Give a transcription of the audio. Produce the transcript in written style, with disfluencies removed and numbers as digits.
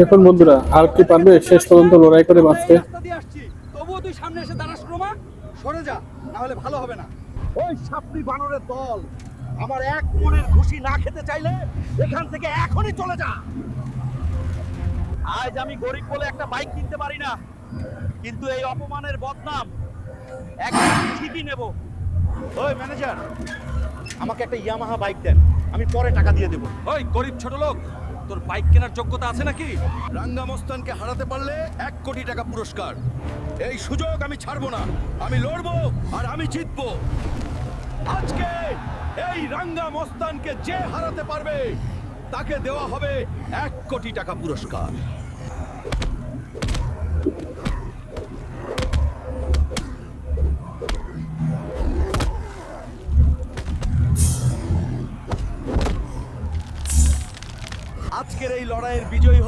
দেখুন বন্ধুরা, আর কি পারবে শেষ পর্যন্ত লড়াই করে বাঁচতে? রাস্তা দিয়ে আসছি, তবুও তুই সামনে এসে দাঁড়াস ক্রমা। সরে যা, না হলে ভালো হবে না। ওই সাপড়ি বানরের দল আমার এক মনের খুশি না খেতে চাইলে এখান থেকে এখনই চলে যা। আজ আমি গরিব বলে একটা বাইক কিনতে পারি না, কিন্তু এই অপমানের বদনাম একদিন ঠিকই নেব। ওই ম্যানেজার, আমাকে একটা ইয়ামাহা বাইক দেন, আমি পরে টাকা দিয়ে দেব। ওই গরিব ছোট লোক, তোর বাইক কেনার যোগ্যতা আছে নাকি? রাঙ্গা মস্তানকে হারাতে পারলে 1 কোটি টাকা পুরস্কার। এই সুযোগ আমি ছাড়বো না, আমি লড়বো আর আমি জিতবো। আজকে এই রাঙ্গা মস্তানকে যে হারাতে পারবে তাকে দেওয়া হবে 1 কোটি টাকা পুরস্কার। আজকের এই লড়াইয়ের বিজয়ী